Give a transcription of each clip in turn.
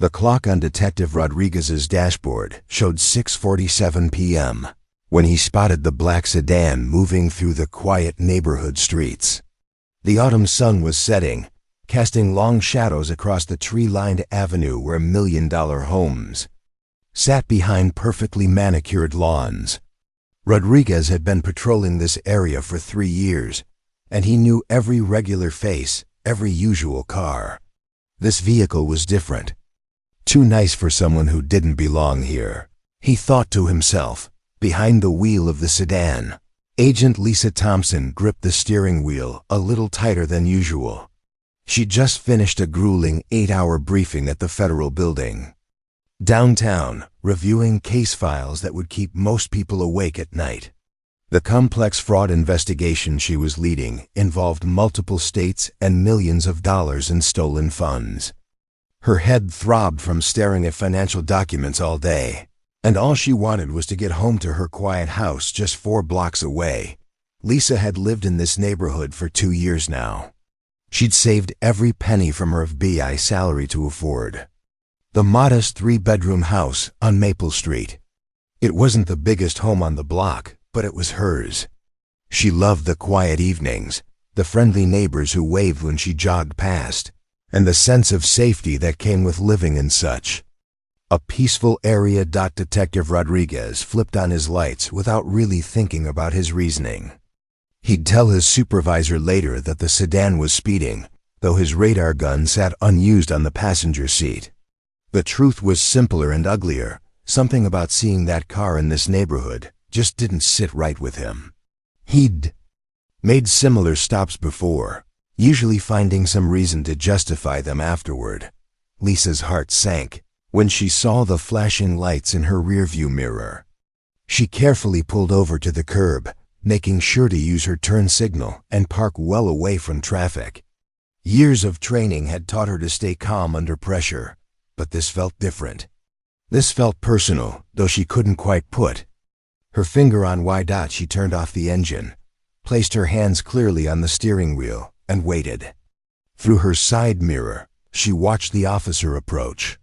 The clock on Detective Rodriguez's dashboard showed 6:47 p.m. when he spotted the black sedan moving through the quiet neighborhood streets. The autumn sun was setting, casting long shadows across the tree-lined avenue where million-dollar homes sat behind perfectly manicured lawns. Rodriguez had been patrolling this area for 3 years, and he knew every regular face, every usual car. This vehicle was different. Too nice for someone who didn't belong here, he thought to himself. Behind the wheel of the sedan, Agent Lisa Thompson gripped the steering wheel a little tighter than usual. She'd just finished a grueling 8-hour briefing at the federal building downtown, reviewing case files that would keep most people awake at night. The complex fraud investigation she was leading involved multiple states and millions of dollars in stolen funds. Her head throbbed from staring at financial documents all day, and all she wanted was to get home to her quiet house just 4 blocks away. Lisa had lived in this neighborhood for 2 years now. She'd saved every penny from her FBI salary to afford the modest 3-bedroom house on Maple Street. It wasn't the biggest home on the block, but it was hers. She loved the quiet evenings, the friendly neighbors who waved when she jogged past, and the sense of safety that came with living in such a peaceful area. Detective Rodriguez flipped on his lights without really thinking about his reasoning. He'd tell his supervisor later that the sedan was speeding, though his radar gun sat unused on the passenger seat. The truth was simpler and uglier. Something about seeing that car in this neighborhood just didn't sit right with him. He'd made similar stops before, usually finding some reason to justify them afterward. Lisa's heart sank when she saw the flashing lights in her rearview mirror. She carefully pulled over to the curb, making sure to use her turn signal and park well away from traffic. Years of training had taught her to stay calm under pressure, but this felt different. This felt personal, though she couldn't quite put her finger on why. She turned off the engine, placed her hands clearly on the steering wheel, and waited. Through her side mirror, she watched the officer approach.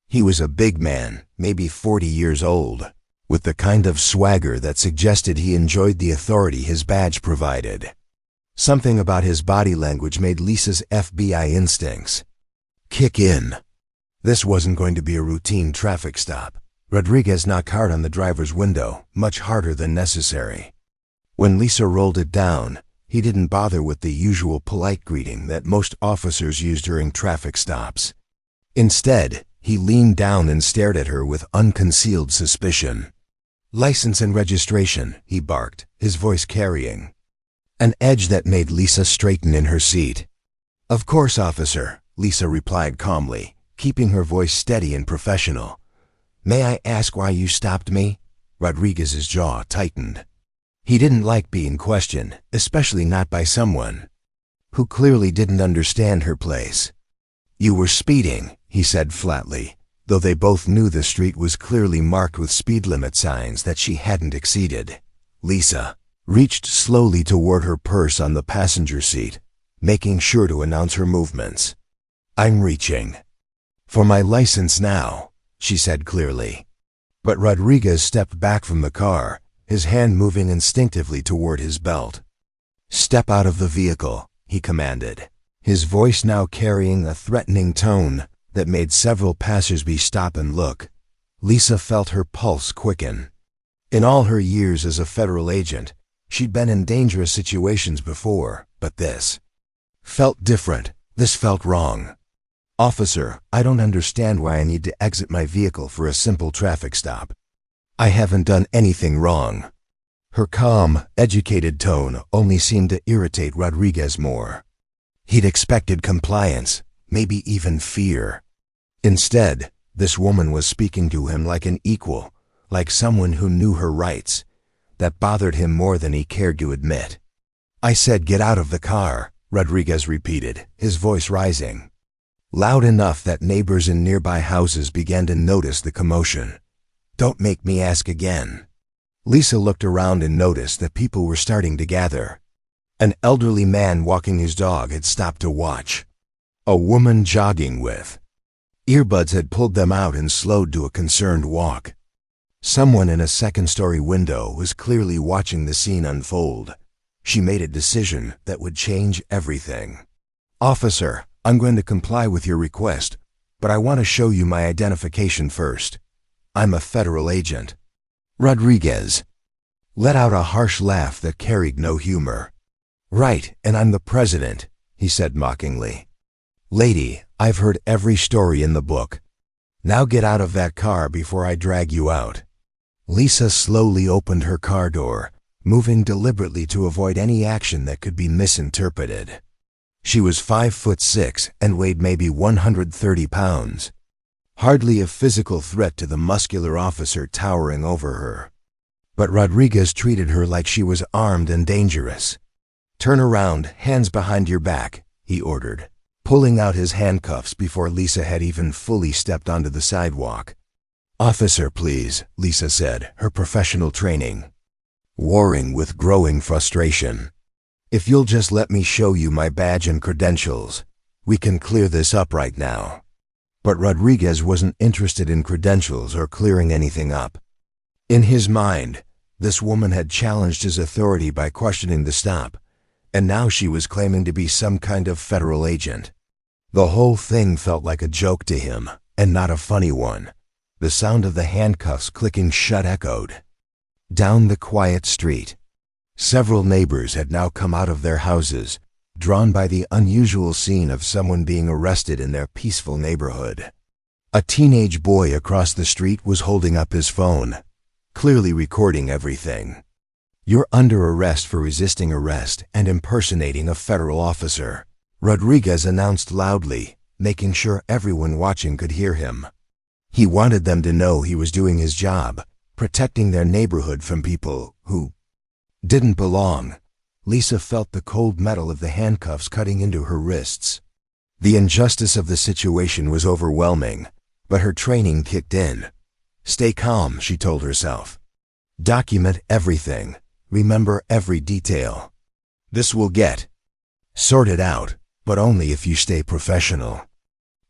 He was a big man, maybe 40 years old, with the kind of swagger that suggested he enjoyed the authority his badge provided. Something about his body language made Lisa's FBI instincts kick in. This wasn't going to be a routine traffic stop. Rodriguez knocked hard on the driver's window, much harder than necessary. When Lisa rolled it down, he didn't bother with the usual polite greeting that most officers use during traffic stops. Instead, he leaned down and stared at her with unconcealed suspicion. "License and registration," he barked, his voice carrying an edge that made Lisa straighten in her seat. "Of course, officer," Lisa replied calmly, keeping her voice steady and professional. "May I ask why you stopped me?" Rodriguez's jaw tightened. He didn't like being questioned, especially not by someone who clearly didn't understand her place. "You were speeding," he said flatly, though they both knew the street was clearly marked with speed limit signs that she hadn't exceeded. Lisa reached slowly toward her purse on the passenger seat, making sure to announce her movements. "I'm reaching for my license now," she said clearly. But Rodriguez stepped back from the car, his hand moving instinctively toward his belt. "Step out of the vehicle," he commanded, his voice now carrying a threatening tone that made several passersby stop and look. Lisa felt her pulse quicken. In all her years as a federal agent, she'd been in dangerous situations before, but this felt different. This felt wrong. "Officer, I don't understand why I need to exit my vehicle for a simple traffic stop. I haven't done anything wrong." Her calm, educated tone only seemed to irritate Rodriguez more. He'd expected compliance, maybe even fear. Instead, this woman was speaking to him like an equal, like someone who knew her rights. That bothered him more than he cared to admit. "I said get out of the car," Rodriguez repeated, his voice rising loud enough that neighbors in nearby houses began to notice the commotion. "Don't make me ask again." Lisa looked around and noticed that people were starting to gather. An elderly man walking his dog had stopped to watch. A woman jogging with Earbuds had pulled them out and slowed to a concerned walk. Someone in a second-story window was clearly watching the scene unfold. She made a decision that would change everything. "Officer, I'm going to comply with your request, but I want to show you my identification first. I'm a federal agent." Rodriguez let out a harsh laugh that carried no humor. "Right, and I'm the president," he said mockingly. "Lady, I've heard every story in the book. Now get out of that car before I drag you out." Lisa slowly opened her car door, moving deliberately to avoid any action that could be misinterpreted. She was 5'6" and weighed maybe 130 pounds. Hardly a physical threat to the muscular officer towering over her. But Rodriguez treated her like she was armed and dangerous. "Turn around, hands behind your back," he ordered, pulling out his handcuffs before Lisa had even fully stepped onto the sidewalk. "Officer, please," Lisa said, her professional training warring with growing frustration. "If you'll just let me show you my badge and credentials, we can clear this up right now." But Rodriguez wasn't interested in credentials or clearing anything up. In his mind, this woman had challenged his authority by questioning the stop, and now she was claiming to be some kind of federal agent. The whole thing felt like a joke to him, and not a funny one. The sound of the handcuffs clicking shut echoed. Down the quiet street, several neighbors had now come out of their houses, drawn by the unusual scene of someone being arrested in their peaceful neighborhood. A teenage boy across the street was holding up his phone, clearly recording everything. "You're under arrest for resisting arrest and impersonating a federal officer," Rodriguez announced loudly, making sure everyone watching could hear him. He wanted them to know he was doing his job, protecting their neighborhood from people who didn't belong. Lisa felt the cold metal of the handcuffs cutting into her wrists. The injustice of the situation was overwhelming, but her training kicked in. "Stay calm," she told herself. "Document everything. Remember every detail. This will get sorted out, but only if you stay professional."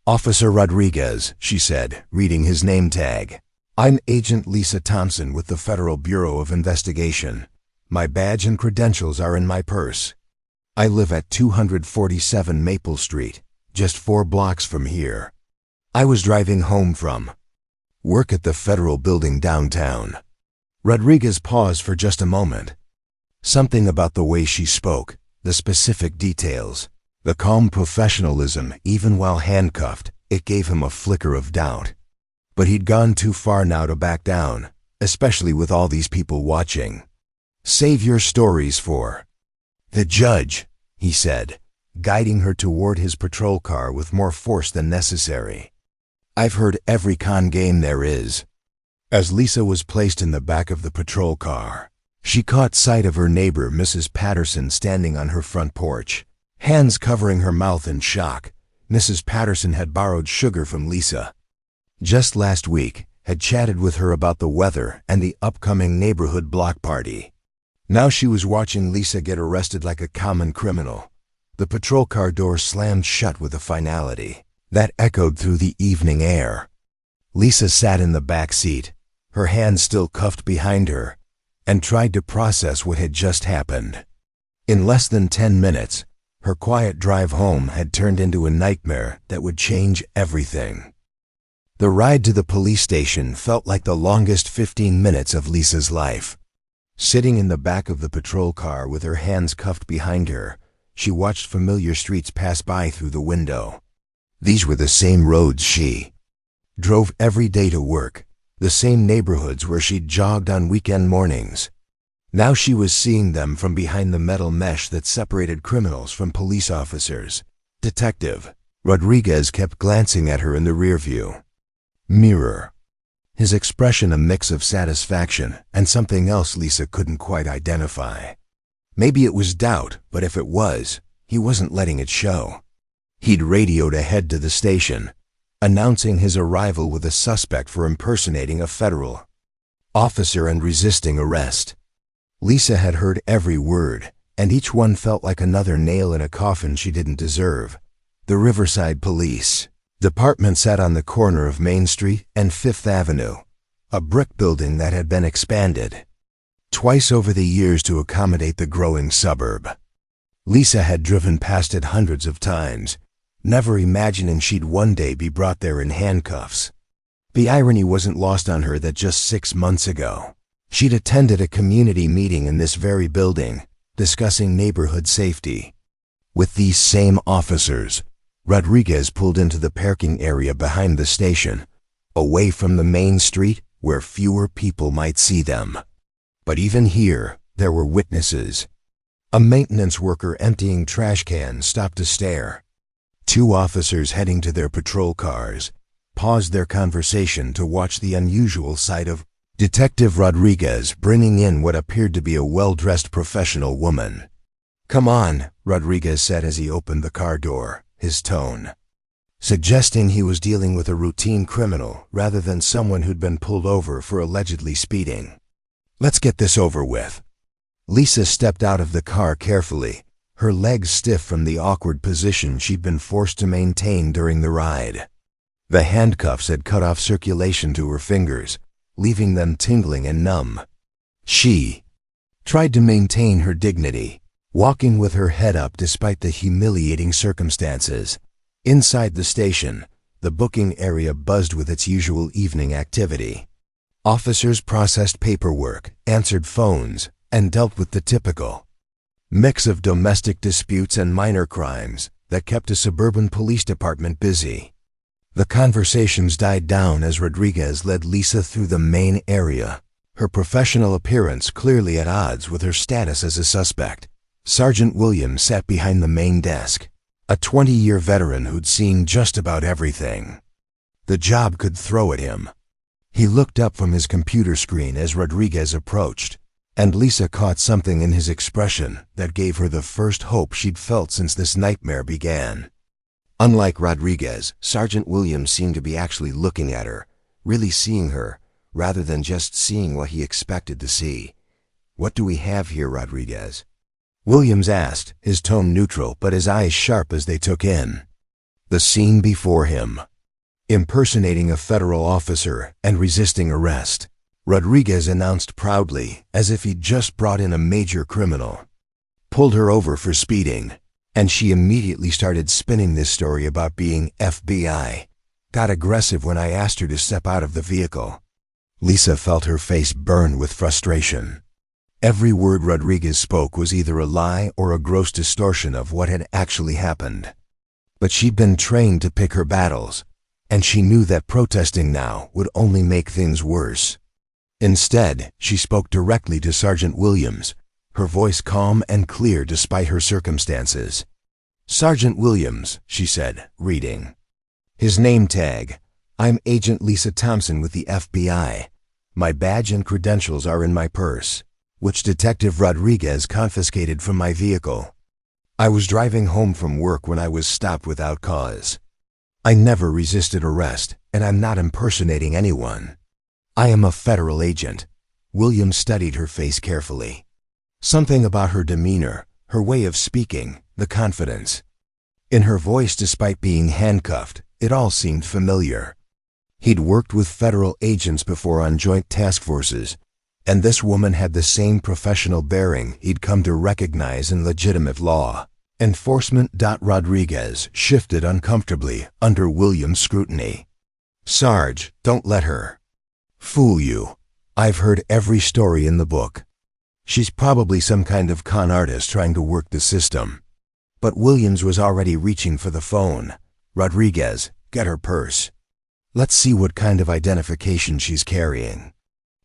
"Officer Rodriguez," she said, reading his name tag. "I'm Agent Lisa Thompson with the Federal Bureau of Investigation. My badge and credentials are in my purse. I live at 247 Maple Street, just 4 blocks from here. I was driving home from work at the federal building downtown." Rodriguez paused for just a moment. Something about the way she spoke, the specific details, the calm professionalism even while handcuffed, it gave him a flicker of doubt. But he'd gone too far now to back down, especially with all these people watching. "Save your stories for the judge," he said, guiding her toward his patrol car with more force than necessary. "I've heard every con game there is." As Lisa was placed in the back of the patrol car, she caught sight of her neighbor, Mrs. Patterson, standing on her front porch, hands covering her mouth in shock. Mrs. Patterson had borrowed sugar from Lisa. Just last week, had chatted with her about the weather and the upcoming neighborhood block party. Now she was watching Lisa get arrested like a common criminal. The patrol car door slammed shut with a finality that echoed through the evening air. Lisa sat in the back seat, her hands still cuffed behind her, and tried to process what had just happened. In less than 10 minutes, her quiet drive home had turned into a nightmare that would change everything. The ride to the police station felt like the longest 15 minutes of Lisa's life. Sitting in the back of the patrol car with her hands cuffed behind her, she watched familiar streets pass by through the window. These were the same roads she drove every day to work, the same neighborhoods where she'd jogged on weekend mornings. Now she was seeing them from behind the metal mesh that separated criminals from police officers. "Detective," Rodriguez kept glancing at her in the rearview mirror, his expression a mix of satisfaction and something else Lisa couldn't quite identify. Maybe it was doubt, but if it was, he wasn't letting it show. He'd radioed ahead to the station, announcing his arrival with a suspect for impersonating a federal officer and resisting arrest. Lisa had heard every word, and each one felt like another nail in a coffin she didn't deserve. The Riverside Police. Department sat on the corner of Main Street and Fifth Avenue, a brick building that had been expanded twice over the years to accommodate the growing suburb. Lisa had driven past it hundreds of times, never imagining she'd one day be brought there in handcuffs. The irony wasn't lost on her that just 6 months ago, she'd attended a community meeting in this very building, discussing neighborhood safety. With these same officers, Rodriguez pulled into the parking area behind the station, away from the main street where fewer people might see them. But even here, there were witnesses. A maintenance worker emptying trash cans stopped to stare. 2 officers heading to their patrol cars paused their conversation to watch the unusual sight of Detective Rodriguez bringing in what appeared to be a well-dressed professional woman. "Come on," Rodriguez said as he opened the car door, his tone suggesting he was dealing with a routine criminal rather than someone who'd been pulled over for allegedly speeding. "Let's get this over with." Lisa stepped out of the car carefully, her legs stiff from the awkward position she'd been forced to maintain during the ride. The handcuffs had cut off circulation to her fingers, leaving them tingling and numb. She tried to maintain her dignity, walking with her head up despite the humiliating circumstances. Inside the station, the booking area buzzed with its usual evening activity. Officers processed paperwork, answered phones, and dealt with the typical mix of domestic disputes and minor crimes that kept a suburban police department busy. The conversations died down as Rodriguez led Lisa through the main area, her professional appearance clearly at odds with her status as a suspect. Sergeant Williams sat behind the main desk, a 20-year veteran who'd seen just about everything the job could throw at him. He looked up from his computer screen as Rodriguez approached, and Lisa caught something in his expression that gave her the first hope she'd felt since this nightmare began. Unlike Rodriguez, Sergeant Williams seemed to be actually looking at her, really seeing her, rather than just seeing what he expected to see. "What do we have here, Rodriguez?" Williams asked, his tone neutral but his eyes sharp as they took in the scene before him. Impersonating a federal officer and resisting arrest, Rodriguez announced proudly, as if he'd just brought in a major criminal. Pulled her over for speeding, and she immediately started spinning this story about being FBI. Got aggressive when I asked her to step out of the vehicle. Lisa felt her face burn with frustration. Every word Rodriguez spoke was either a lie or a gross distortion of what had actually happened. But she'd been trained to pick her battles, and she knew that protesting now would only make things worse. Instead, she spoke directly to Sergeant Williams, her voice calm and clear despite her circumstances. "Sergeant Williams," she said, reading his name tag. "I'm Agent Lisa Thompson with the FBI. My badge and credentials are in my purse, which Detective Rodriguez confiscated from my vehicle. I was driving home from work when I was stopped without cause. I never resisted arrest, and I'm not impersonating anyone. I am a federal agent." Williams studied her face carefully. Something about her demeanor, her way of speaking, the confidence in her voice despite being handcuffed, it all seemed familiar. He'd worked with federal agents before on joint task forces, and this woman had the same professional bearing he'd come to recognize in legitimate law enforcement. Rodriguez shifted uncomfortably under Williams' scrutiny. "Sarge, don't let her fool you. I've heard every story in the book. She's probably some kind of con artist trying to work the system." But Williams was already reaching for the phone. "Rodriguez, get her purse. Let's see what kind of identification she's carrying."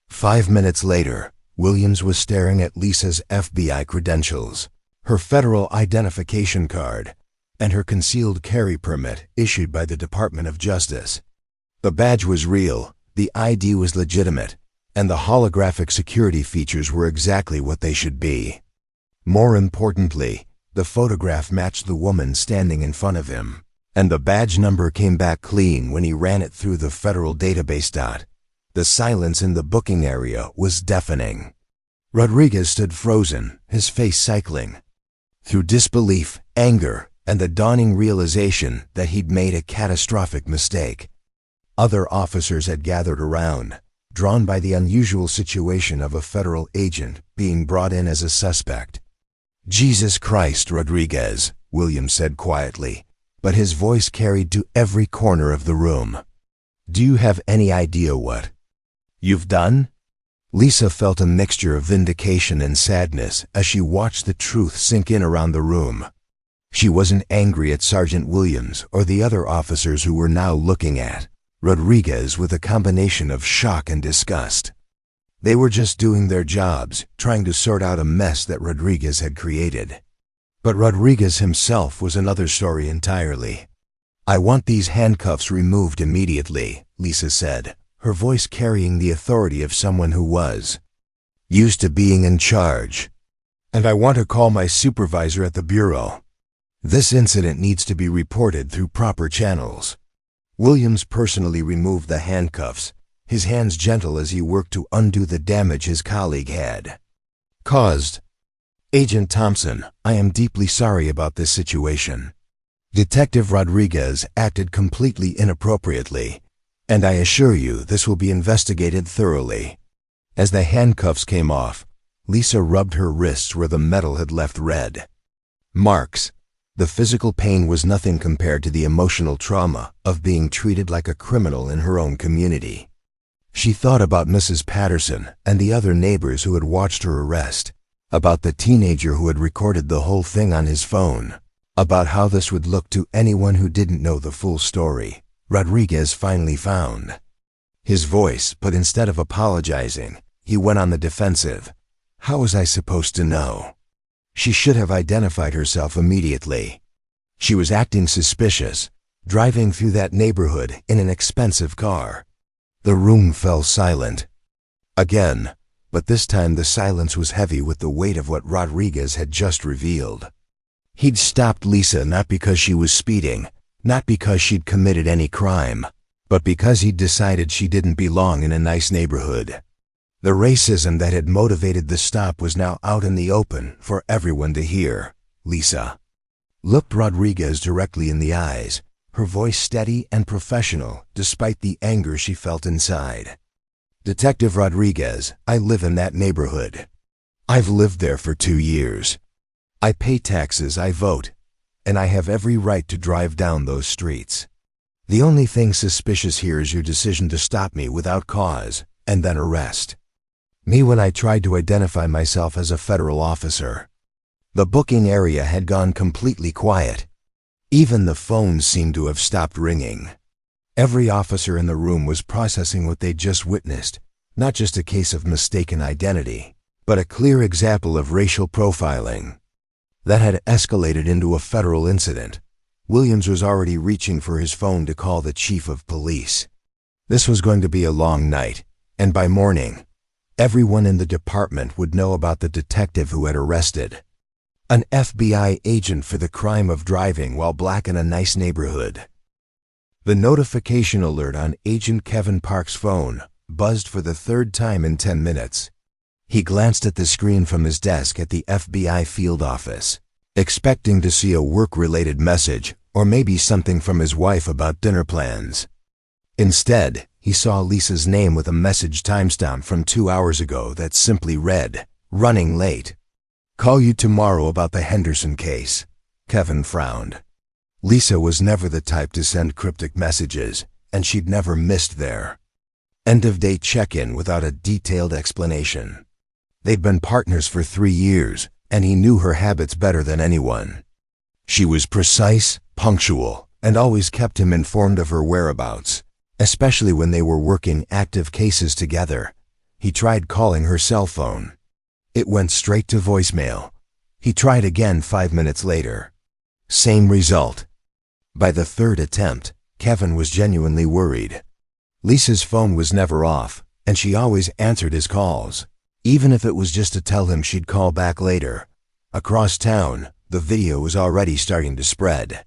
5 minutes later, Williams was staring at Lisa's FBI credentials, her federal identification card, and her concealed carry permit issued by the Department of Justice. The badge was real, the ID was legitimate, and the holographic security features were exactly what they should be. More importantly, the photograph matched the woman standing in front of him, and the badge number came back clean when he ran it through the federal database. The silence in the booking area was deafening. Rodriguez stood frozen, his face cycling through disbelief, anger, and the dawning realization that he'd made a catastrophic mistake. Other officers had gathered around, drawn by the unusual situation of a federal agent being brought in as a suspect. "Jesus Christ, Rodriguez," Williams said quietly, but his voice carried to every corner of the room. "Do you have any idea what you've done?" Lisa felt a mixture of vindication and sadness as she watched the truth sink in around the room. She wasn't angry at Sergeant Williams or the other officers who were now looking at Rodriguez with a combination of shock and disgust. They were just doing their jobs, trying to sort out a mess that Rodriguez had created. But Rodriguez himself was another story entirely. "I want these handcuffs removed immediately," Lisa said, her voice carrying the authority of someone who was used to being in charge. "And I want to call my supervisor at the bureau. This incident needs to be reported through proper channels." Williams personally removed the handcuffs, his hands gentle as he worked to undo the damage his colleague had caused. "Agent Thompson, I am deeply sorry about this situation. Detective Rodriguez acted completely inappropriately, and I assure you this will be investigated thoroughly." As the handcuffs came off, Lisa rubbed her wrists where the metal had left red marks. The physical pain was nothing compared to the emotional trauma of being treated like a criminal in her own community. She thought about Mrs. Patterson and the other neighbors who had watched her arrest, about the teenager who had recorded the whole thing on his phone, about how this would look to anyone who didn't know the full story. Rodriguez finally found his voice, but instead of apologizing, he went on the defensive. "How was I supposed to know? She should have identified herself immediately. She was acting suspicious, driving through that neighborhood in an expensive car." The room fell silent again, but this time the silence was heavy with the weight of what Rodriguez had just revealed. He'd stopped Lisa not because she was speeding, not because she'd committed any crime, but because he'd decided she didn't belong in a nice neighborhood. The racism that had motivated the stop was now out in the open for everyone to hear. Lisa looked Rodriguez directly in the eyes, her voice steady and professional despite the anger she felt inside. "Detective Rodriguez, I live in that neighborhood. I've lived there for 2 years. I pay taxes, I vote, and I have every right to drive down those streets. The only thing suspicious here is your decision to stop me without cause and then arrest me when I tried to identify myself as a federal officer." The booking area had gone completely quiet. Even the phones seemed to have stopped ringing. Every officer in the room was processing what they'd just witnessed, not just a case of mistaken identity, but a clear example of racial profiling that had escalated into a federal incident. Williams was already reaching for his phone to call the chief of police. This was going to be a long night, and by morning, everyone in the department would know about the detective who had arrested an FBI agent for the crime of driving while black in a nice neighborhood. The notification alert on Agent Kevin Park's phone buzzed for the 3rd time in 10 minutes. He glanced at the screen from his desk at the FBI field office, expecting to see a work-related message or maybe something from his wife about dinner plans. Instead, he saw Lisa's name with a message timestamp from 2 hours ago that simply read, "Running late. Call you tomorrow about the Henderson case." Kevin frowned. Lisa was never the type to send cryptic messages, and she'd never missed their end-of-day check-in without a detailed explanation. They'd been partners for 3 years, and he knew her habits better than anyone. She was precise, punctual, and always kept him informed of her whereabouts, especially when they were working active cases together. He tried calling her cell phone. It went straight to voicemail. He tried again 5 minutes later. Same result. By the 3rd attempt, Kevin was genuinely worried. Lisa's phone was never off, and she always answered his calls, even if it was just to tell him she'd call back later. Across town, the video was already starting to spread.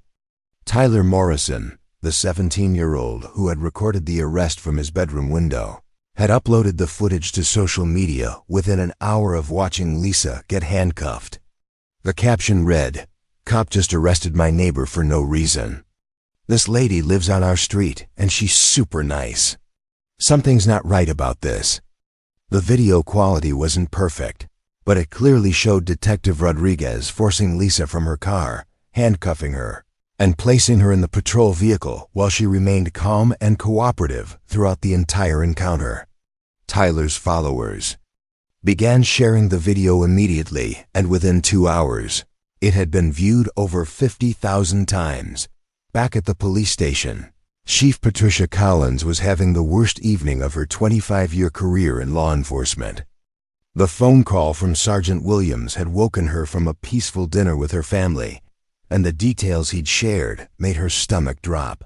Tyler Morrison, the 17-year-old who had recorded the arrest from his bedroom window, had uploaded the footage to social media within an hour of watching Lisa get handcuffed. The caption read, Cop just arrested my neighbor for no reason. This lady lives on our street, and she's super nice. Something's not right about this. The video quality wasn't perfect, but it clearly showed Detective Rodriguez forcing Lisa from her car, handcuffing her, and placing her in the patrol vehicle while she remained calm and cooperative throughout the entire encounter. Tyler's followers began sharing the video immediately, and within 2 hours, it had been viewed over 50,000 times. Back at the police station, Chief Patricia Collins was having the worst evening of her 25-year career in law enforcement. The phone call from Sergeant Williams had woken her from a peaceful dinner with her family, and the details he'd shared made her stomach drop.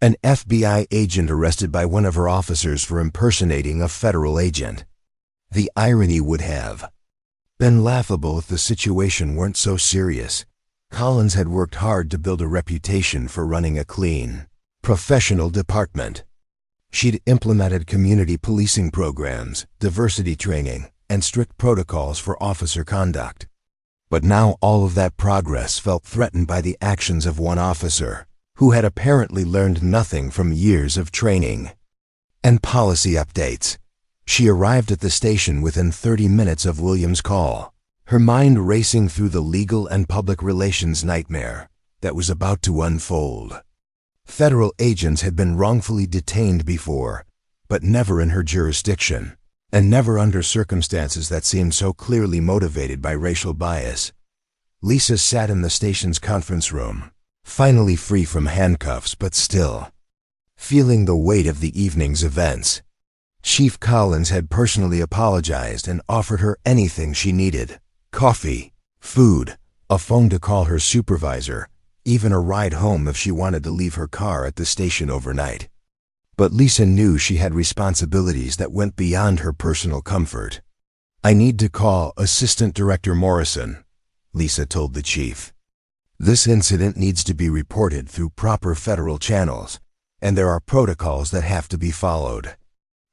An FBI agent arrested by one of her officers for impersonating a federal agent. The irony would have been laughable if the situation weren't so serious. Collins had worked hard to build a reputation for running a clean, professional department. She'd implemented community policing programs, diversity training, and strict protocols for officer conduct. But now all of that progress felt threatened by the actions of one officer, who had apparently learned nothing from years of training and policy updates. She arrived at the station within 30 minutes of Williams' call, her mind racing through the legal and public relations nightmare that was about to unfold. Federal agents had been wrongfully detained before, but never in her jurisdiction, and never under circumstances that seemed so clearly motivated by racial bias. Lisa sat in the station's conference room, finally free from handcuffs but still feeling the weight of the evening's events. Chief Collins had personally apologized and offered her anything she needed: coffee, food, a phone to call her supervisor, even a ride home if she wanted to leave her car at the station overnight. But Lisa knew she had responsibilities that went beyond her personal comfort. "I need to call Assistant Director Morrison," Lisa told the chief. "This incident needs to be reported through proper federal channels, and there are protocols that have to be followed."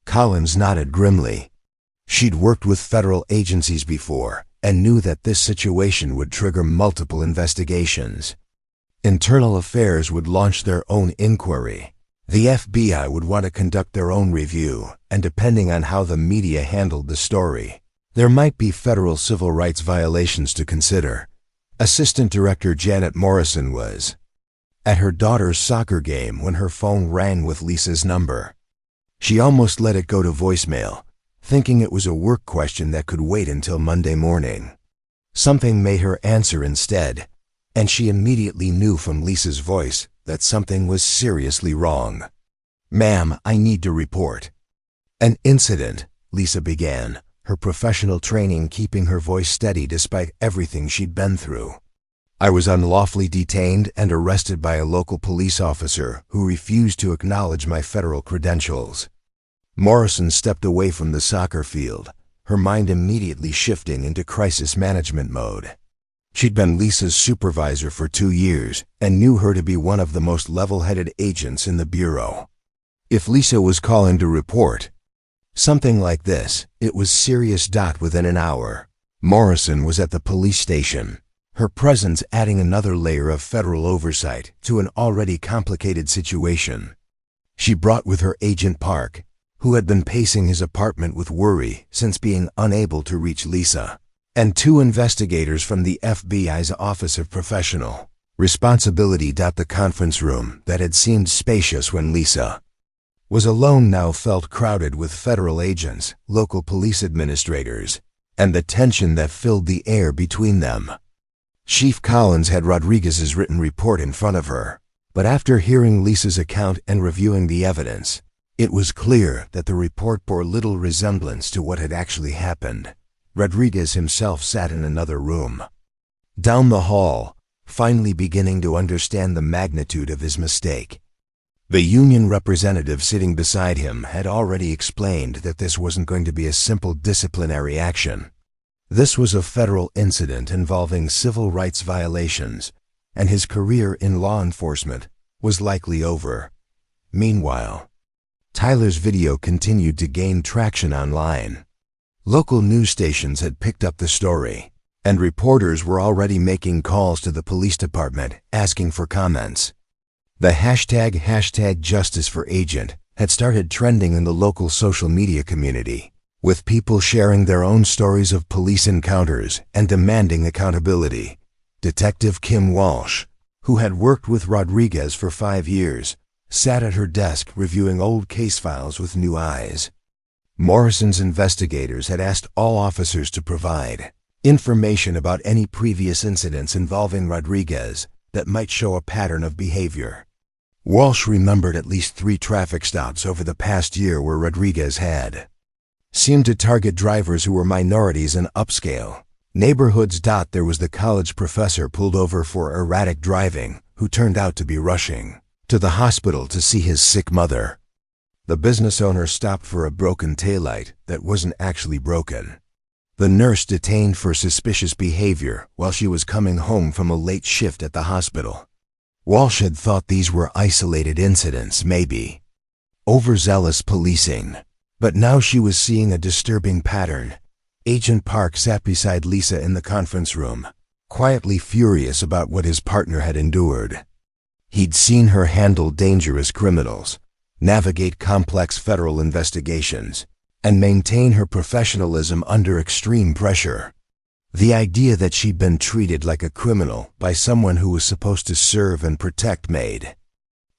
Collins nodded grimly. She'd worked with federal agencies before and knew that this situation would trigger multiple investigations. Internal Affairs would launch their own inquiry. The FBI would want to conduct their own review, and depending on how the media handled the story, there might be federal civil rights violations to consider. Assistant Director Janet Morrison was at her daughter's soccer game when her phone rang with Lisa's number. She almost let it go to voicemail, thinking it was a work question that could wait until Monday morning. Something made her answer instead, and she immediately knew from Lisa's voice that something was seriously wrong. "Ma'am, I need to report an incident," Lisa began, her professional training keeping her voice steady despite everything she'd been through. "I was unlawfully detained and arrested by a local police officer who refused to acknowledge my federal credentials." Morrison stepped away from the soccer field, her mind immediately shifting into crisis management mode. She'd been Lisa's supervisor for 2 years and knew her to be one of the most level-headed agents in the bureau. If Lisa was calling to report something like this, it was serious. Within an hour, Morrison was at the police station, her presence adding another layer of federal oversight to an already complicated situation. She brought with her Agent Park, who had been pacing his apartment with worry since being unable to reach Lisa, and 2 investigators from the FBI's Office of Professional Responsibility. The conference room that had seemed spacious when Lisa was alone now felt crowded with federal agents, local police administrators, and the tension that filled the air between them. Chief Collins had Rodriguez's written report in front of her, but after hearing Lisa's account and reviewing the evidence, it was clear that the report bore little resemblance to what had actually happened. Rodriguez himself sat in another room, down the hall, finally beginning to understand the magnitude of his mistake. The union representative sitting beside him had already explained that this wasn't going to be a simple disciplinary action. This was a federal incident involving civil rights violations, and his career in law enforcement was likely over. Meanwhile, Tyler's video continued to gain traction online. Local news stations had picked up the story, and reporters were already making calls to the police department asking for comments. The hashtag Justice for Agent had started trending in the local social media community, with people sharing their own stories of police encounters and demanding accountability. Detective Kim Walsh, who had worked with Rodriguez for 5 years, sat at her desk reviewing old case files with new eyes. Morrison's investigators had asked all officers to provide information about any previous incidents involving Rodriguez that might show a pattern of behavior. Walsh remembered at least 3 traffic stops over the past year where Rodriguez had seemed to target drivers who were minorities and upscale neighborhoods. There was the college professor pulled over for erratic driving who turned out to be rushing to the hospital to see his sick mother. The business owner stopped for a broken taillight that wasn't actually broken. The nurse detained for suspicious behavior while she was coming home from a late shift at the hospital. Walsh had thought these were isolated incidents, maybe overzealous policing, but now she was seeing a disturbing pattern. Agent Park sat beside Lisa in the conference room, quietly furious about what his partner had endured. He'd seen her handle dangerous criminals, navigate complex federal investigations, and maintain her professionalism under extreme pressure. The idea that she'd been treated like a criminal by someone who was supposed to serve and protect made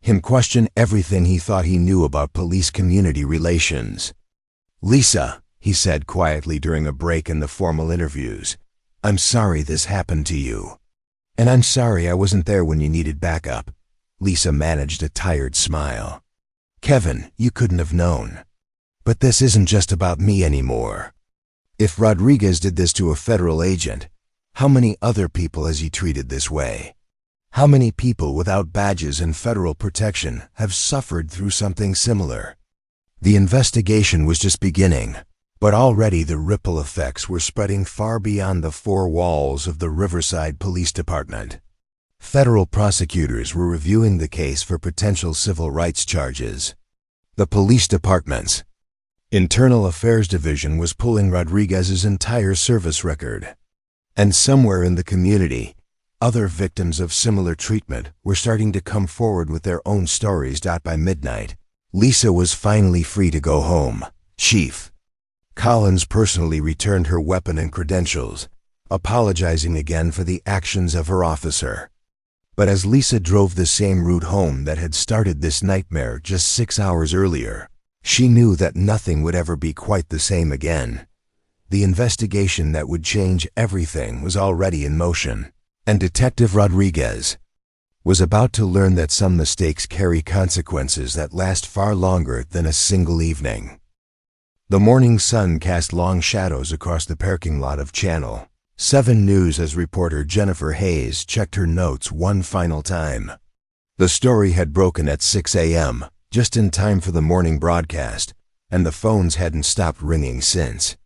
him question everything he thought he knew about police-community relations. "Lisa," he said quietly during a break in the formal interviews, "I'm sorry this happened to you. And I'm sorry I wasn't there when you needed backup." Lisa managed a tired smile. "Kevin, you couldn't have known. But this isn't just about me anymore. If Rodriguez did this to a federal agent, how many other people has he treated this way? How many people without badges and federal protection have suffered through something similar?" The investigation was just beginning, but already the ripple effects were spreading far beyond the 4 walls of the Riverside Police Department. Federal prosecutors were reviewing the case for potential civil rights charges. The police department's Internal Affairs Division was pulling Rodriguez's entire service record. And somewhere in the community, other victims of similar treatment were starting to come forward with their own stories. By midnight, Lisa was finally free to go home. Chief Collins personally returned her weapon and credentials, apologizing again for the actions of her officer. But as Lisa drove the same route home that had started this nightmare just 6 hours earlier, she knew that nothing would ever be quite the same again. The investigation that would change everything was already in motion, and Detective Rodriguez was about to learn that some mistakes carry consequences that last far longer than a single evening. The morning sun cast long shadows across the parking lot of Channel 7 News as reporter Jennifer Hayes checked her notes one final time. The story had broken at 6 a.m., just in time for the morning broadcast, and the phones hadn't stopped ringing since.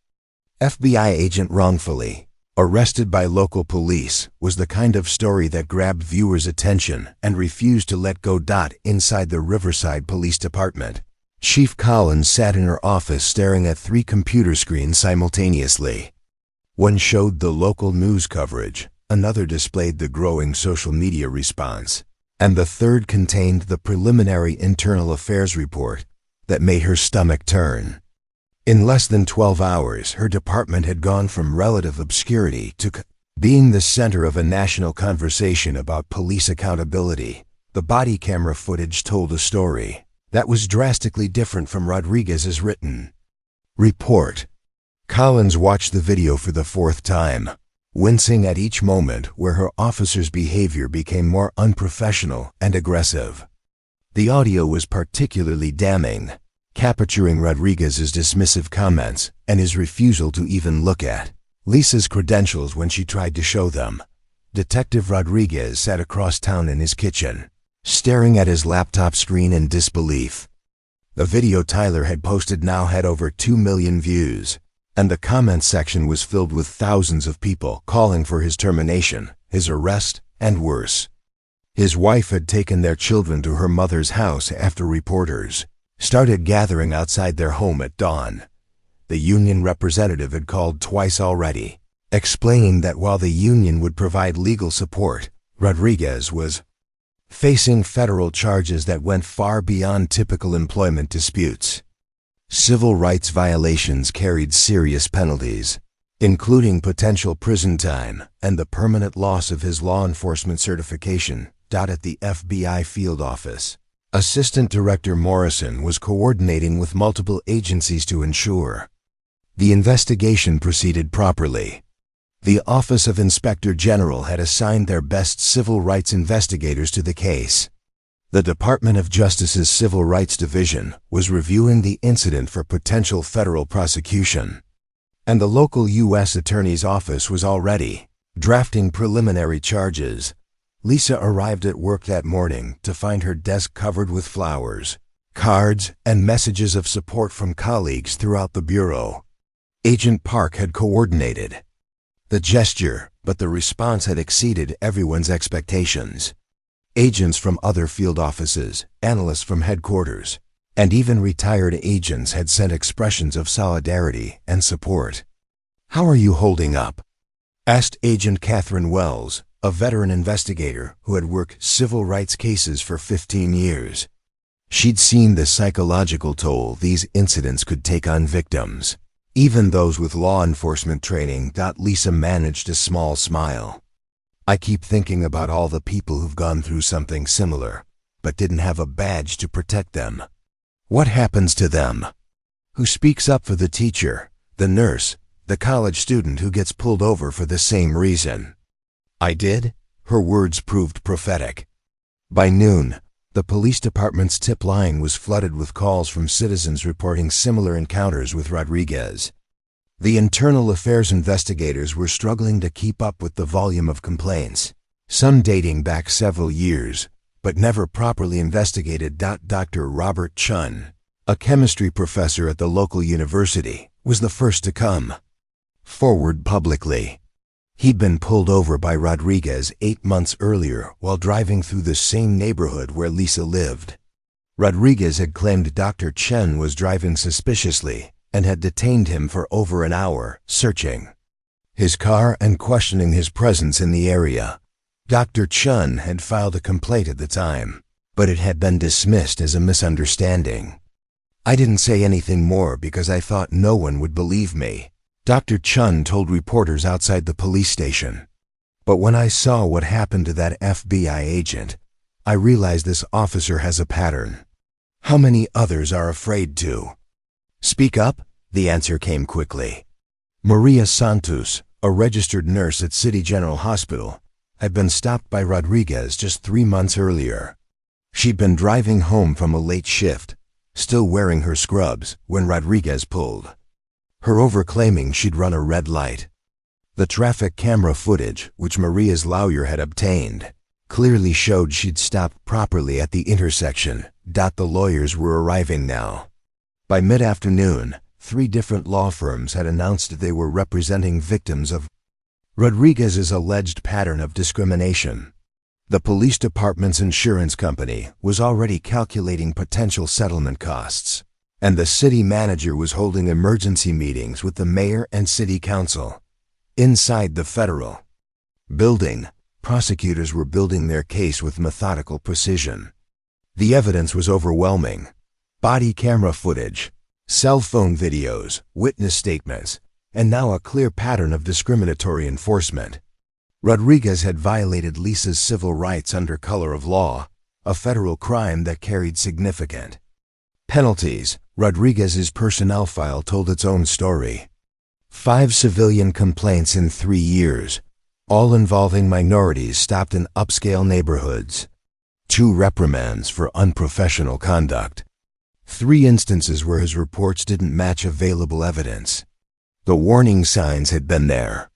FBI agent wrongfully arrested by local police was the kind of story that grabbed viewers' attention and refused to let go. Inside the Riverside Police Department, Chief Collins sat in her office staring at 3 computer screens simultaneously. One showed the local news coverage, another displayed the growing social media response, and the third contained the preliminary internal affairs report that made her stomach turn. In less than 12 hours, her department had gone from relative obscurity to being the center of a national conversation about police accountability. The body camera footage told a story that was drastically different from Rodriguez's written report. Collins watched the video for the 4th time, wincing at each moment where her officer's behavior became more unprofessional and aggressive. The audio was particularly damning, capturing Rodriguez's dismissive comments and his refusal to even look at Lisa's credentials when she tried to show them. Detective Rodriguez sat across town in his kitchen, staring at his laptop screen in disbelief. The video Tyler had posted now had over 2 million views, and the comment section was filled with thousands of people calling for his termination, his arrest, and worse. His wife had taken their children to her mother's house after reporters started gathering outside their home at dawn. The union representative had called twice already, explaining that while the union would provide legal support, Rodriguez was facing federal charges that went far beyond typical employment disputes. Civil rights violations carried serious penalties, including potential prison time and the permanent loss of his law enforcement certification. At the FBI field office, Assistant Director Morrison was coordinating with multiple agencies to ensure the investigation proceeded properly. The Office of Inspector General had assigned their best civil rights investigators to the case. The Department of Justice's Civil Rights Division was reviewing the incident for potential federal prosecution, and the local U.S. Attorney's Office was already drafting preliminary charges. Lisa arrived at work that morning to find her desk covered with flowers, cards, and messages of support from colleagues throughout the bureau. Agent Park had coordinated the gesture, but the response had exceeded everyone's expectations. Agents from other field offices, analysts from headquarters, and even retired agents had sent expressions of solidarity and support. "How are you holding up?" asked Agent Catherine Wells, a veteran investigator who had worked civil rights cases for 15 years. She'd seen the psychological toll these incidents could take on victims, even those with law enforcement training. Lisa managed a small smile. "I keep thinking about all the people who've gone through something similar, but didn't have a badge to protect them. What happens to them? Who speaks up for the teacher, the nurse, the college student who gets pulled over for the same reason?" "I did." Her words proved prophetic. By noon, the police department's tip line was flooded with calls from citizens reporting similar encounters with Rodriguez. The internal affairs investigators were struggling to keep up with the volume of complaints, some dating back several years, but never properly investigated. Dr. Robert Chun, a chemistry professor at the local university, was the first to come forward publicly. He'd been pulled over by Rodriguez 8 months earlier while driving through the same neighborhood where Lisa lived. Rodriguez had claimed Dr. Chen was driving suspiciously and had detained him for over an hour, searching his car and questioning his presence in the area. Dr. Chun had filed a complaint at the time, but it had been dismissed as a misunderstanding. "I didn't say anything more because I thought no one would believe me," Dr. Chun told reporters outside the police station. "But when I saw what happened to that FBI agent, I realized this officer has a pattern. How many others are afraid to speak up?" The answer came quickly. Maria Santos, a registered nurse at City General Hospital, had been stopped by Rodriguez just 3 months earlier. She'd been driving home from a late shift, still wearing her scrubs, when Rodriguez pulled her over, claiming she'd run a red light. The traffic camera footage, which Maria's lawyer had obtained, clearly showed she'd stopped properly at the intersection. The lawyers were arriving now. By mid-afternoon, 3 different law firms had announced they were representing victims of Rodriguez's alleged pattern of discrimination. The police department's insurance company was already calculating potential settlement costs, and the city manager was holding emergency meetings with the mayor and city council. Inside the federal building, prosecutors were building their case with methodical precision. The evidence was overwhelming: body camera footage, cell phone videos, witness statements, and now a clear pattern of discriminatory enforcement. Rodriguez had violated Lisa's civil rights under color of law, a federal crime that carried significant penalties. Rodriguez's personnel file told its own story. 5 civilian complaints in 3 years, all involving minorities stopped in upscale neighborhoods. 2 reprimands for unprofessional conduct. 3 instances where his reports didn't match available evidence. The warning signs had been there,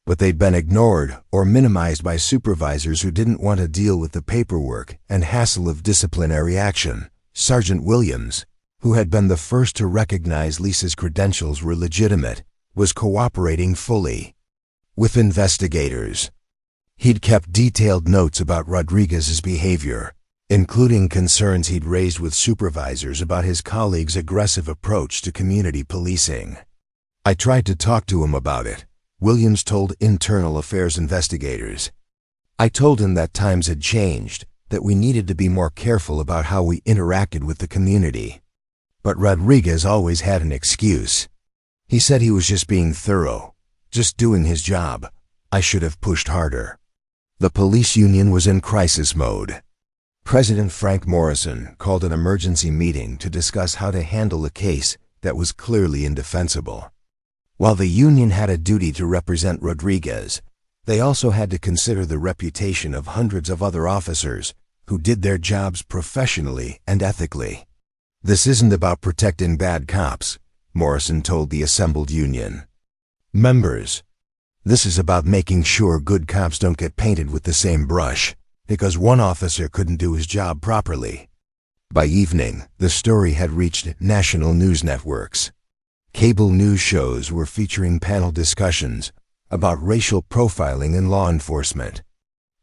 but they'd been ignored or minimized by supervisors who didn't want to deal with the paperwork and hassle of disciplinary action. Sergeant Williams, who had been the first to recognize Lisa's credentials were legitimate, was cooperating fully with investigators. He'd kept detailed notes about Rodriguez's behavior, including concerns he'd raised with supervisors about his colleagues' aggressive approach to community policing. "I tried to talk to him about it," Williams told internal affairs investigators. "I told him that times had changed, that we needed to be more careful about how we interacted with the community. But Rodriguez always had an excuse. He said he was just being thorough, just doing his job. I should have pushed harder." The police union was in crisis mode. President Frank Morrison called an emergency meeting to discuss how to handle a case that was clearly indefensible. While the union had a duty to represent Rodriguez, they also had to consider the reputation of hundreds of other officers who did their jobs professionally and ethically. "This isn't about protecting bad cops," Morrison told the assembled union members. "This is about making sure good cops don't get painted with the same brush, because one officer couldn't do his job properly." By evening, the story had reached national news networks. Cable news shows were featuring panel discussions about racial profiling in law enforcement.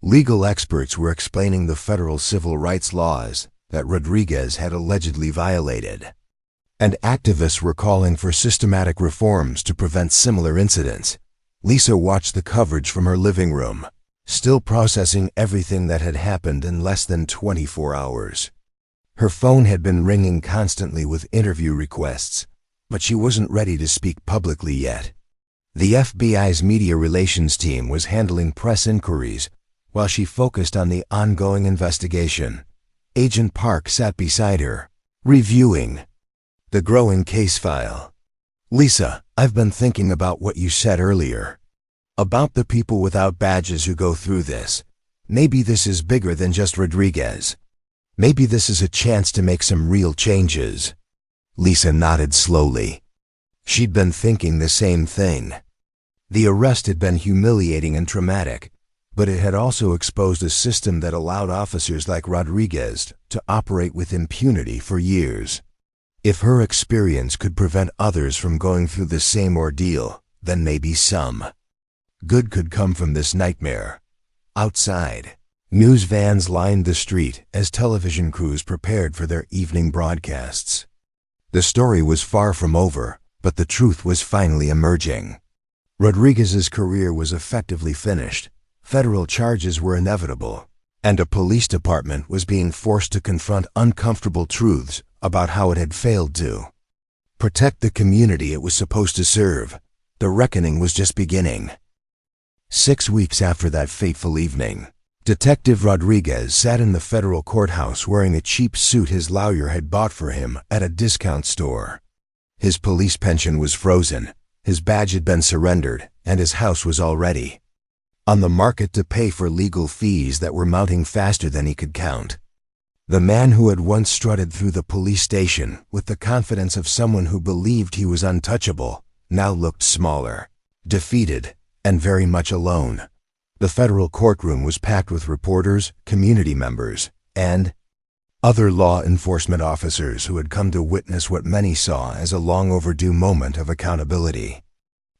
Legal experts were explaining the federal civil rights laws that Rodriguez had allegedly violated. And activists were calling for systematic reforms to prevent similar incidents. Lisa watched the coverage from her living room, still processing everything that had happened in less than 24 hours. Her phone had been ringing constantly with interview requests, but she wasn't ready to speak publicly yet. The FBI's media relations team was handling press inquiries while she focused on the ongoing investigation. Agent Park sat beside her, reviewing the growing case file. "Lisa, I've been thinking about what you said earlier. About the people without badges who go through this. Maybe this is bigger than just Rodriguez. Maybe this is a chance to make some real changes." Lisa nodded slowly. She'd been thinking the same thing. The arrest had been humiliating and traumatic, but it had also exposed a system that allowed officers like Rodriguez to operate with impunity for years. If her experience could prevent others from going through the same ordeal, then maybe some good could come from this nightmare. Outside, news vans lined the street as television crews prepared for their evening broadcasts. The story was far from over, but the truth was finally emerging. Rodriguez's career was effectively finished. Federal charges were inevitable, and a police department was being forced to confront uncomfortable truths about how it had failed to protect the community it was supposed to serve. The reckoning was just beginning. 6 weeks after that fateful evening, Detective Rodriguez sat in the federal courthouse wearing a cheap suit his lawyer had bought for him at a discount store. His police pension was frozen, his badge had been surrendered, and his house was already on the market to pay for legal fees that were mounting faster than he could count. The man who had once strutted through the police station with the confidence of someone who believed he was untouchable now looked smaller, defeated, and very much alone. The federal courtroom was packed with reporters, community members, and other law enforcement officers who had come to witness what many saw as a long overdue moment of accountability.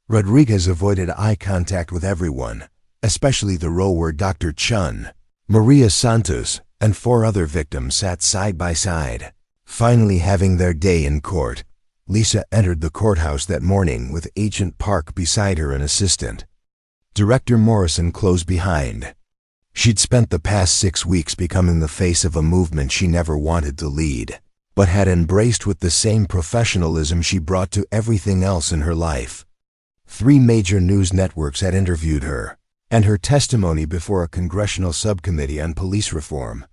Rodriguez avoided eye contact with everyone, especially the row where Dr. Chun, Maria Santos, and 4 other victims sat side by side. Finally having their day in court, Lisa entered the courthouse that morning with Agent Park beside her and assistant. Director Morrison close behind. She'd spent the past 6 weeks becoming the face of a movement she never wanted to lead, but had embraced with the same professionalism she brought to everything else in her life. 3 major news networks had interviewed her, and her testimony before a congressional subcommittee on police reform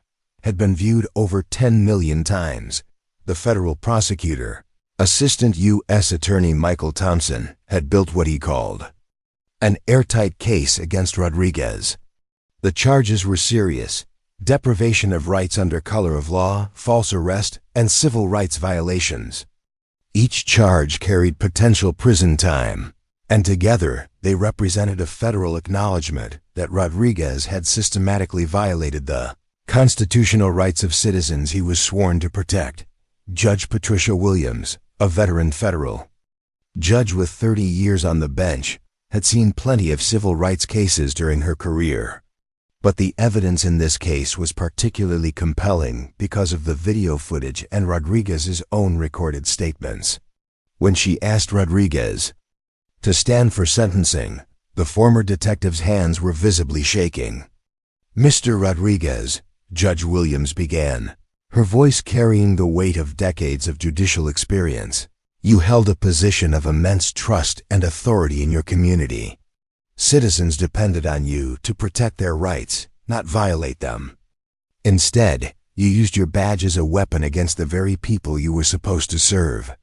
had been viewed over 10 million times. The federal prosecutor, Assistant U.S. Attorney Michael Thompson, had built what he called an airtight case against Rodriguez. The charges were serious: deprivation of rights under color of law, false arrest, and civil rights violations. Each charge carried potential prison time, and together they represented a federal acknowledgement that Rodriguez had systematically violated the constitutional rights of citizens he was sworn to protect. Judge Patricia Williams, a veteran federal judge with 30 years on the bench, had seen plenty of civil rights cases during her career. But the evidence in this case was particularly compelling because of the video footage and Rodriguez's own recorded statements. When she asked Rodriguez to stand for sentencing, The former detective's hands were visibly shaking. "Mr. Rodriguez," Judge Williams began, her voice carrying the weight of decades of judicial experience, "you held a position of immense trust and authority in your community. Citizens depended on you to protect their rights, not violate them. Instead, you used your badge as a weapon against the very people you were supposed to serve."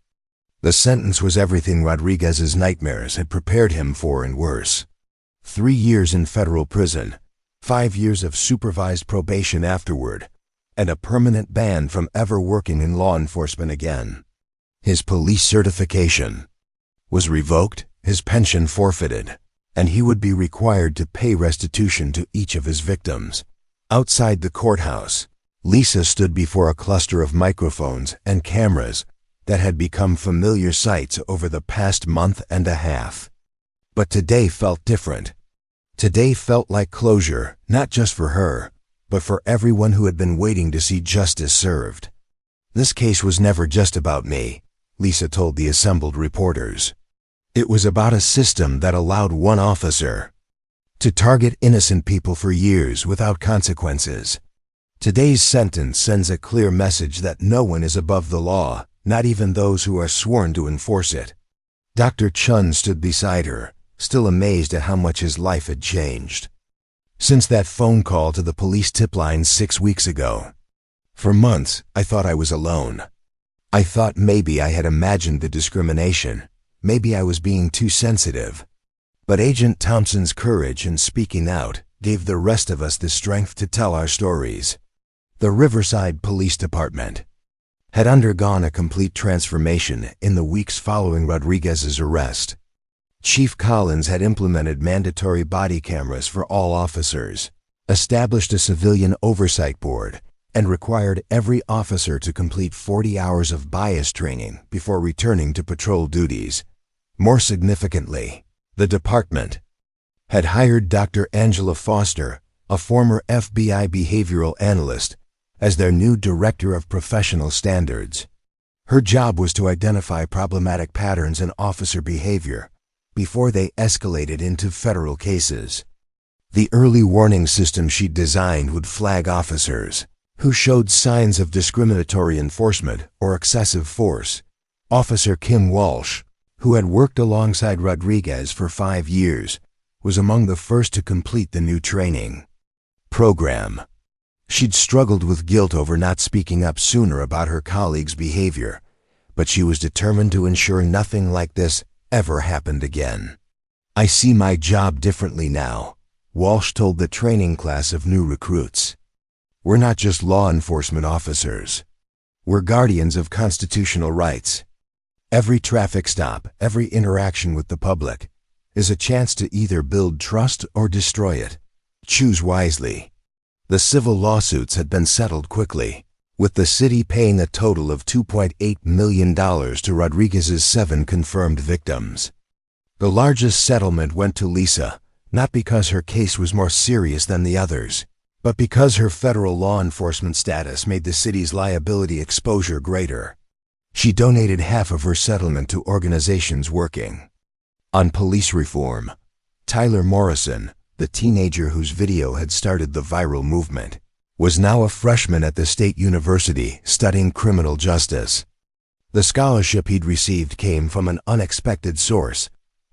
The sentence was everything Rodriguez's nightmares had prepared him for and worse. 3 years in federal prison, 5 years of supervised probation afterward, and a permanent ban from ever working in law enforcement again. His police certification was revoked, his pension forfeited, and he would be required to pay restitution to each of his victims. Outside the courthouse, Lisa stood before a cluster of microphones and cameras that had become familiar sights over the past month and a half. But today felt different. Today felt like closure, not just for her, but for everyone who had been waiting to see justice served. "This case was never just about me," Lisa told the assembled reporters. "It was about a system that allowed one officer to target innocent people for years without consequences. Today's sentence sends a clear message that no one is above the law, not even those who are sworn to enforce it." Dr. Chun stood beside her, still amazed at how much his life had changed since that phone call to the police tip line 6 weeks ago. "For months, I thought I was alone. I thought maybe I had imagined the discrimination. Maybe I was being too sensitive. But Agent Thompson's courage in speaking out gave the rest of us the strength to tell our stories." The Riverside Police Department had undergone a complete transformation in the weeks following Rodriguez's arrest. Chief Collins had implemented mandatory body cameras for all officers, established a civilian oversight board, and required every officer to complete 40 hours of bias training before returning to patrol duties. More significantly, the department had hired Dr. Angela Foster, a former FBI behavioral analyst, as their new Director of Professional Standards. Her job was to identify problematic patterns in officer behavior before they escalated into federal cases. The early warning system she designed would flag officers who showed signs of discriminatory enforcement or excessive force. Officer Kim Walsh, who had worked alongside Rodriguez for 5 years, was among the first to complete the new training program. She'd struggled with guilt over not speaking up sooner about her colleagues' behavior, but she was determined to ensure nothing like this ever happened again. "I see my job differently now," Walsh told the training class of new recruits. "We're not just law enforcement officers. We're guardians of constitutional rights. Every traffic stop, every interaction with the public, is a chance to either build trust or destroy it. Choose wisely." The civil lawsuits had been settled quickly, with the city paying a total of $2.8 million to Rodriguez's 7 confirmed victims. The largest settlement went to Lisa, not because her case was more serious than the others, but because her federal law enforcement status made the city's liability exposure greater. She donated half of her settlement to organizations working on police reform. Tyler Morrison, the teenager whose video had started the viral movement, was now a freshman at the state university studying criminal justice. The scholarship he'd received came from an unexpected source,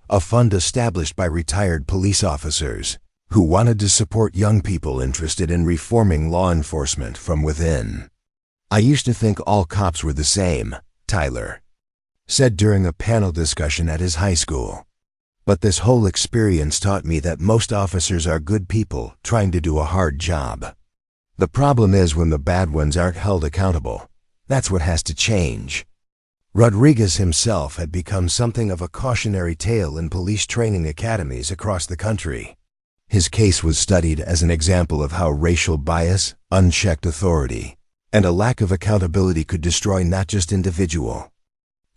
a fund established by retired police officers who wanted to support young people interested in reforming law enforcement from within. "I used to think all cops were the same," Tyler said during a panel discussion at his high school. "But this whole experience taught me that most officers are good people trying to do a hard job. The problem is when the bad ones aren't held accountable. That's what has to change." Rodriguez himself had become something of a cautionary tale in police training academies across the country. His case was studied as an example of how racial bias, unchecked authority, and a lack of accountability could destroy not just individual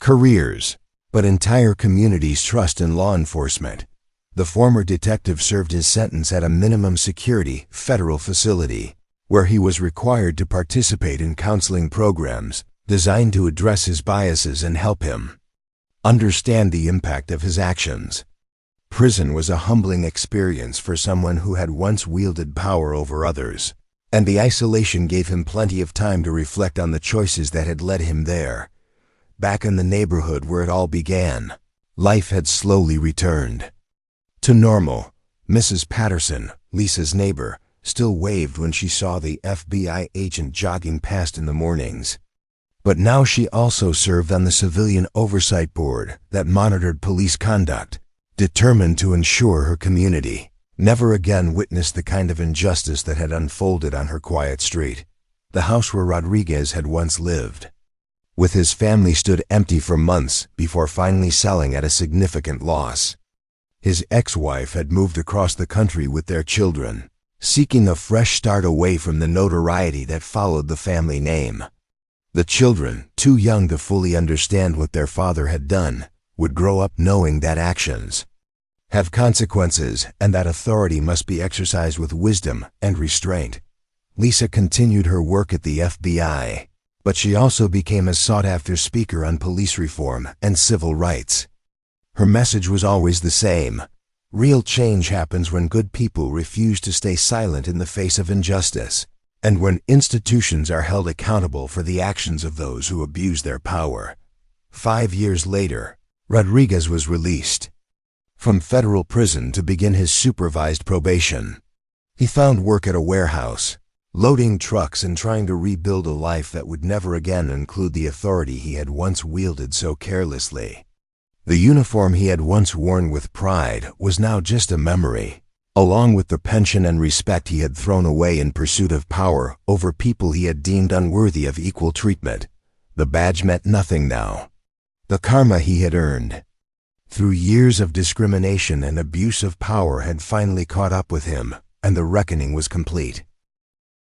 careers, but entire communities' trust in law enforcement. The former detective served his sentence at a minimum security federal facility, where he was required to participate in counseling programs designed to address his biases and help him understand the impact of his actions. Prison was a humbling experience for someone who had once wielded power over others, and the isolation gave him plenty of time to reflect on the choices that had led him there. Back in the neighborhood where it all began, life had slowly returned to normal. Mrs. Patterson, Lisa's neighbor, still waved when she saw the FBI agent jogging past in the mornings. But now she also served on the Civilian Oversight Board that monitored police conduct, determined to ensure her community never again witnessed the kind of injustice that had unfolded on her quiet street, the house where Rodriguez had once lived. With his family stood empty for months before finally selling at a significant loss. His ex-wife had moved across the country with their children, seeking a fresh start away from the notoriety that followed the family name. The children, too young to fully understand what their father had done, would grow up knowing that actions have consequences and that authority must be exercised with wisdom and restraint. Lisa continued her work at the FBI, but she also became a sought-after speaker on police reform and civil rights. Her message was always the same: real change happens when good people refuse to stay silent in the face of injustice, and when institutions are held accountable for the actions of those who abuse their power. 5 years later, Rodriguez was released from federal prison to begin his supervised probation. He found work at a warehouse, loading trucks and trying to rebuild a life that would never again include the authority he had once wielded so carelessly. The uniform he had once worn with pride was now just a memory, along with the pension and respect he had thrown away in pursuit of power over people he had deemed unworthy of equal treatment. The badge meant nothing now. The karma he had earned through years of discrimination and abuse of power had finally caught up with him, and the reckoning was complete.